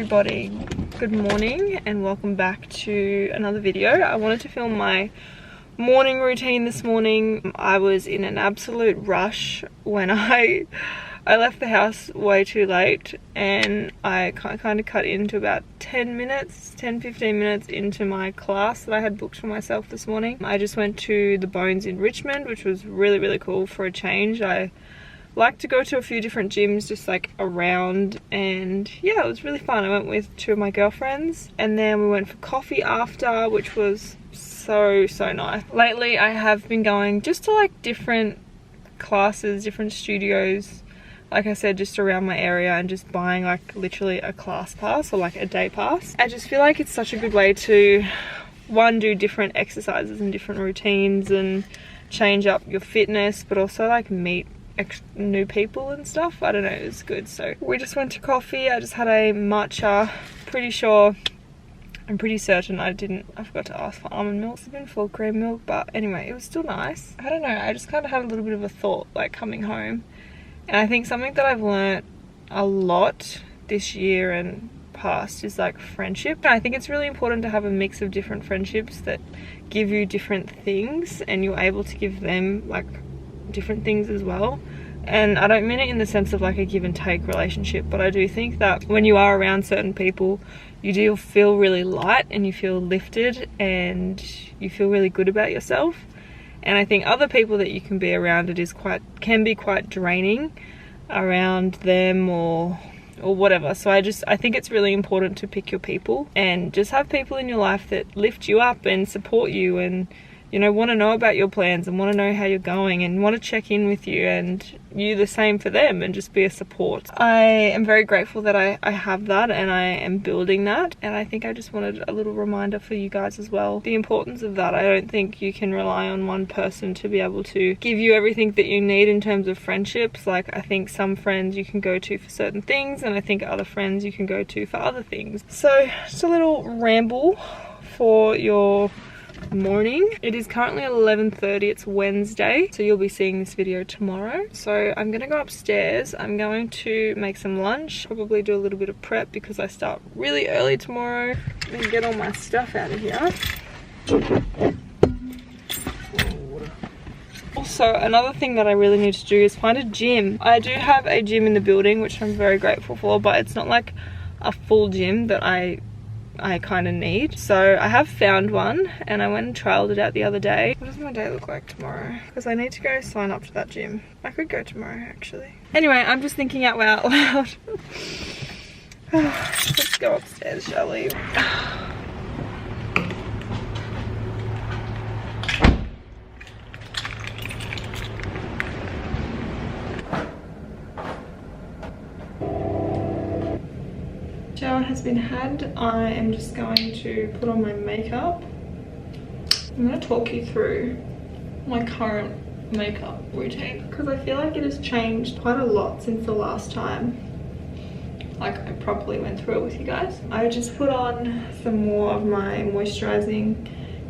everybody, good morning and welcome back to another video. I wanted to film my morning routine this morning. I was in an absolute rush when I left the house way too late, and I kind of cut into about 10-15 minutes into my class that I had booked for myself this morning. I just went to the Bones in Richmond, which was really cool for a change. I like to go to a few different gyms just like around, and yeah, it was really fun. I went with two of my girlfriends and then we went for coffee after, which was so nice. Lately I have been going just to like different classes, different studios, like I said, just around my area, and just buying like literally a class pass or like a day pass. I just feel like it's such a good way to, one, do different exercises and different routines and change up your fitness, but also like meet new people and stuff. I don't know, it was good. So we just went to coffee. I just had a matcha. I'm pretty certain I forgot to ask for almond milk. It's been full cream milk, but anyway, it was still nice. I don't know, I just kind of had a little bit of a thought like coming home, and I think something that I've learnt a lot this year and past is like friendship. And I think it's really important to have a mix of different friendships that give you different things, and you're able to give them like different things as well. And I don't mean it in the sense of like a give and take relationship, but I do think that when you are around certain people, you do feel really light and you feel lifted and you feel really good about yourself. And I think other people that you can be around, can be quite draining around them or whatever. So I think it's really important to pick your people and just have people in your life that lift you up and support you, and you know, want to know about your plans and want to know how you're going and want to check in with you, and you the same for them, and just be a support. I am very grateful that I have that, and I am building that, and I think I just wanted a little reminder for you guys as well, the importance of that. I don't think you can rely on one person to be able to give you everything that you need in terms of friendships. Like, I think some friends you can go to for certain things, and I think other friends you can go to for other things. So just a little ramble for your morning. It is currently 11:30. It's Wednesday, so you'll be seeing this video tomorrow. So I'm gonna go upstairs. I'm going to make some lunch, probably do a little bit of prep because I start really early tomorrow, and get all my stuff out of here. Also, another thing that I really need to do is find a gym. I do have a gym in the building, which I'm very grateful for, but it's not like a full gym that I I kind of need. So I have found one and I went and trialed it out the other day. What does my day look like tomorrow? Because I need to go sign up to that gym. I could go tomorrow actually. Anyway, I'm just thinking out loud. Let's go upstairs, shall we? Shower has been had. I am just going to put on my makeup. I'm going to talk you through my current makeup routine because I feel like it has changed quite a lot since the last time like I properly went through it with you guys. I just put on some more of my moisturizing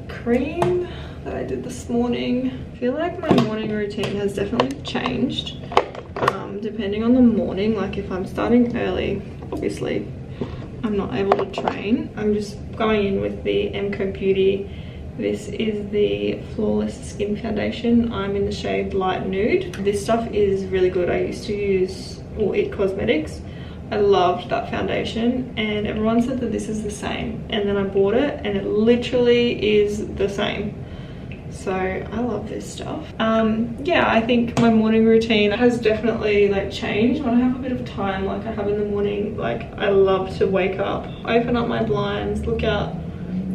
cream that I did this morning. I feel like my morning routine has definitely changed depending on the morning. Like if I'm starting early, obviously I'm not able to train. I'm just going in with the MCO Beauty. This is the Flawless Skin Foundation. I'm in the shade Light Nude. This stuff is really good. I used to use It Cosmetics. I loved that foundation and everyone said that this is the same. And then I bought it and it literally is the same. So I love this stuff. Yeah, I think my morning routine has definitely like changed. When I have a bit of time like I have in the morning, like I love to wake up, open up my blinds, look out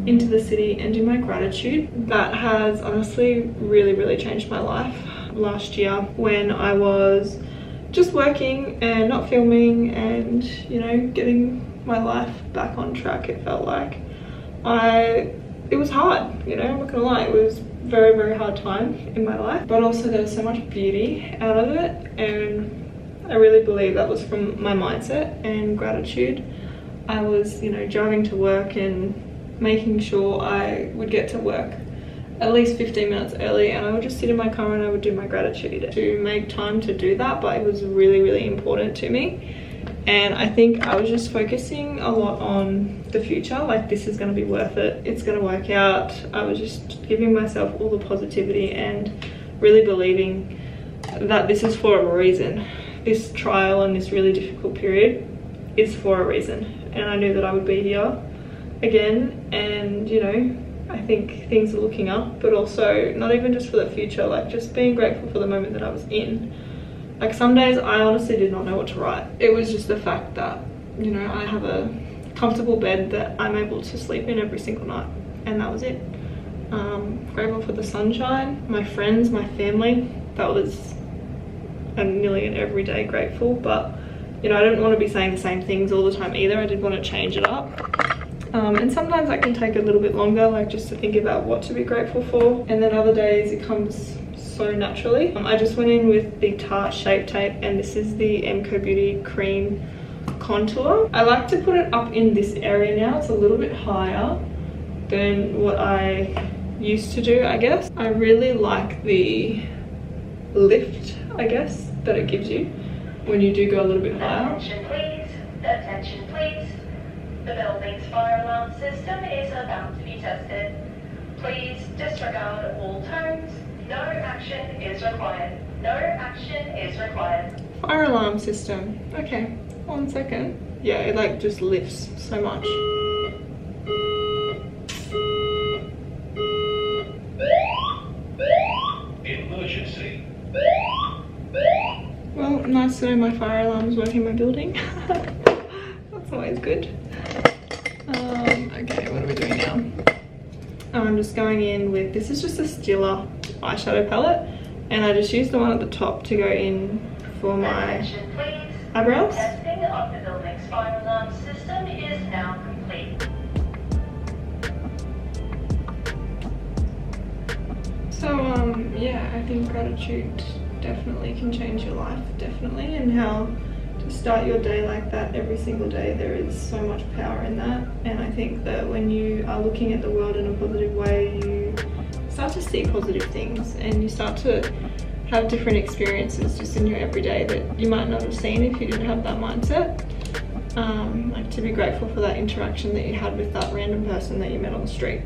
into the city and do my gratitude. That has honestly really changed my life. Last year when I was just working and not filming and, you know, getting my life back on track, it felt like it was hard, you know, I'm not gonna lie. It was very hard time in my life, but also there was so much beauty out of it, and I really believe that was from my mindset and gratitude. I was, you know, driving to work and making sure I would get to work at least 15 minutes early, and I would just sit in my car and I would do my gratitude to make time to do that. But it was really important to me, and I think I was just focusing a lot on the future. Like, this is going to be worth it, it's going to work out. I was just giving myself all the positivity and really believing that this is for a reason. This trial and this really difficult period is for a reason, and I knew that I would be here again. And you know, I think things are looking up, but also not even just for the future, like just being grateful for the moment that I was in. Like some days I honestly did not know what to write. It was just the fact that, you know, I have a comfortable bed that I'm able to sleep in every single night, and that was it. Grateful for the sunshine, my friends, my family. That was nearly an everyday grateful, but you know, I didn't want to be saying the same things all the time either. I did want to change it up. And sometimes that can take a little bit longer, like just to think about what to be grateful for, and then other days it comes so naturally. I just went in with the Tarte Shape Tape, and this is the MCO Beauty Cream Contour. I like to put it up in this area now. It's a little bit higher than what I used to do, I guess. I really like the lift, I guess, that it gives you when you do go a little bit higher. Attention please, attention please. The building's fire alarm system is about to be tested. Please disregard all tones. No action is required. No action is required. Fire alarm system. Okay, 1 second. Yeah, it like just lifts so much. Emergency. Well, nice to know my fire alarm is working in my building. That's always good. Okay, what are we doing now? I'm just going in with, this is just a Stila eyeshadow palette, and I just used the one at the top to go in for my eyebrows. Testing of the building's fire alarm system is now complete. So yeah, I think gratitude definitely can change your life, definitely, and how to start your day like that every single day. There is so much power in that, and I think that when you are looking at the world in a positive way, you start to see positive things, and you start to have different experiences just in your everyday that you might not have seen if you didn't have that mindset. Like to be grateful for that interaction that you had with that random person that you met on the street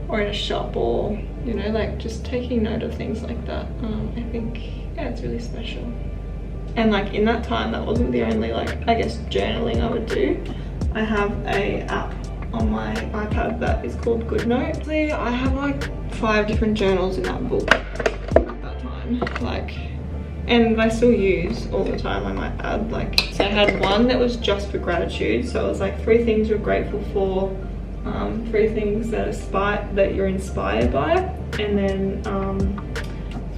or in a shop, or you know, like just taking note of things like that. I think, yeah, it's really special. And like in that time, that wasn't the only, like, I guess journaling I would do. I have a app on my iPad that is called GoodNote. I have like 5 different journals in that book at that time, like, and I still use all the time, I might add. Like, so I had one that was just for gratitude, so it was like 3 things you're grateful for, 3 things that you're inspired by, and then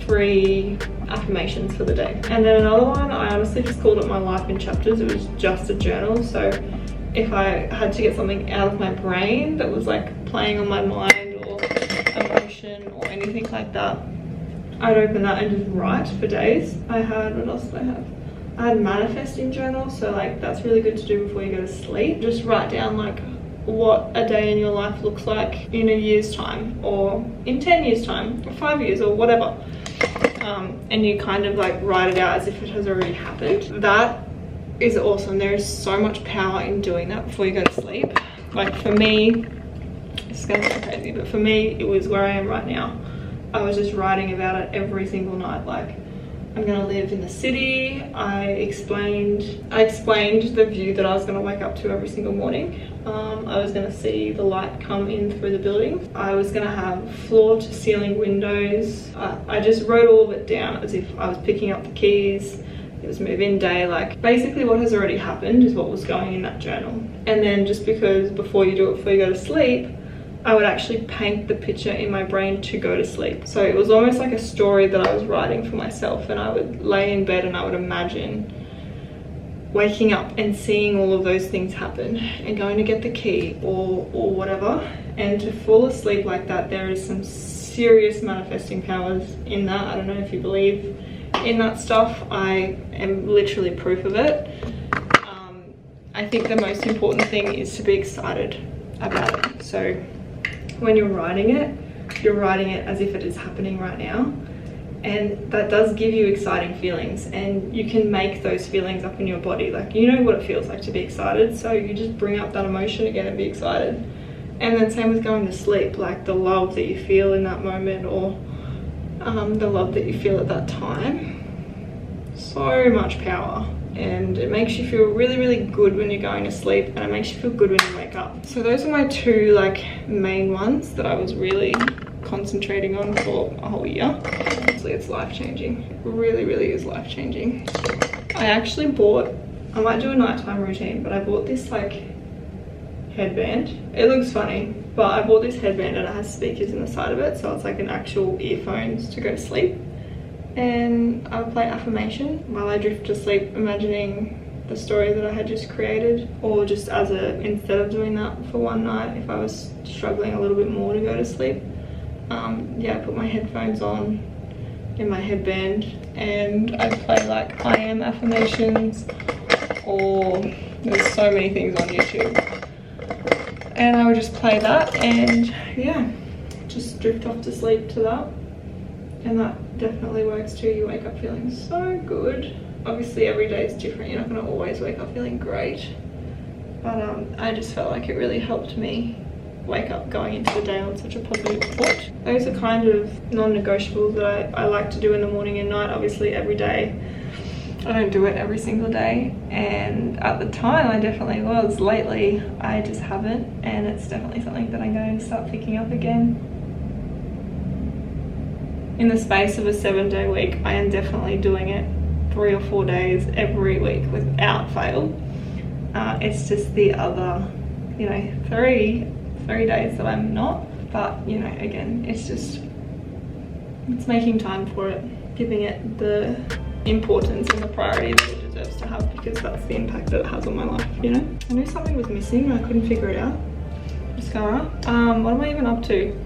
3 affirmations for the day. And then another one, I honestly just called it my life in chapters. It was just a journal, so if I had to get something out of my brain that was like playing on my mind or emotion or anything like that, I'd open that and just write for days. I had, what else did I have? I had manifesting journal, so like that's really good to do before you go to sleep. Just write down like what a day in your life looks like in a year's time, or in 10 years time, or 5 years, or whatever. And you kind of like write it out as if it has already happened. That is awesome. There is so much power in doing that before you go to sleep. Like for me, it's gonna sound crazy, but for me, it was where I am right now. I was just writing about it every single night. Like, I'm gonna live in the city. I explained the view that I was gonna wake up to every single morning. I was gonna see the light come in through the building. I was gonna have floor to ceiling windows. I just wrote all of it down as if I was picking up the keys. It was move-in day. Like, basically what has already happened is what was going in that journal. And then just because before you go to sleep, I would actually paint the picture in my brain to go to sleep. So it was almost like a story that I was writing for myself, and I would lay in bed and I would imagine waking up and seeing all of those things happen and going to get the key or whatever. And to fall asleep like that, there is some serious manifesting powers in that. I don't know if you believe in that stuff. I am literally proof of it. I think the most important thing is to be excited about it. So when you're writing it as if it is happening right now, and that does give you exciting feelings, and you can make those feelings up in your body. Like, you know what it feels like to be excited, so you just bring up that emotion again and be excited. And then same with going to sleep, like the love that you feel in that moment, or the love that you feel at that time. So much power. And it makes you feel really, really good when you're going to sleep, and it makes you feel good when you wake up. So those are my 2 like main ones that I was really concentrating on for a whole year. Honestly, it's life-changing. It really, really is life-changing. I actually I might do a nighttime routine, but I bought this like headband. It looks funny, but I bought this headband and it has speakers in the side of it, so it's like an actual earphones to go to sleep. And I would play affirmation while I drift to sleep, imagining the story that I had just created. Or just instead of doing that for one night, if I was struggling a little bit more to go to sleep, yeah, I put my headphones on in my headband and I'd play like I am affirmations, or there's so many things on YouTube. And I would just play that and yeah, just drift off to sleep to that. And that definitely works too. You wake up feeling so good. Obviously every day is different. You're not going to always wake up feeling great. But I just felt like it really helped me wake up going into the day on such a positive foot. Those are kind of non-negotiables that I like to do in the morning and night. Obviously every day. I don't do it every single day. And at the time I definitely was. Lately I just haven't. And it's definitely something that I'm going to start picking up again. In the space of a 7-day week, I am definitely doing it 3 or 4 days every week without fail. It's just the other, 3 days that I'm not. But, again, it's making time for it, giving it the importance and the priority that it deserves to have, because that's the impact that it has on my life, I knew something was missing, I couldn't figure it out. Mascara. What am I even up to?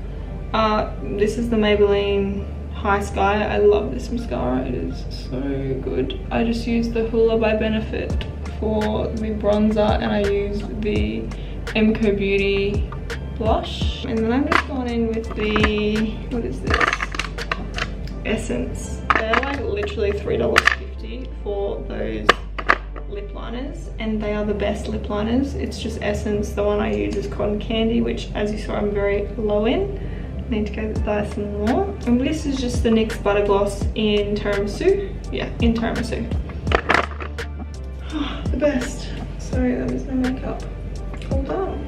This is the Maybelline High Sky. I love this mascara. It is so good. I just used the Hoola by Benefit for the bronzer, and I used the Emco Beauty blush. And then I've just gone in with the, what is this? Essence. They're like literally $3.50 for those lip liners, and they are the best lip liners. It's just Essence. The one I use is Cotton Candy, which as you saw I'm very low in. Need to go buy some more. And this is just the NYX Butter Gloss in Tiramisu. Yeah, in Tiramisu. The best. Sorry, that was my makeup. Hold on.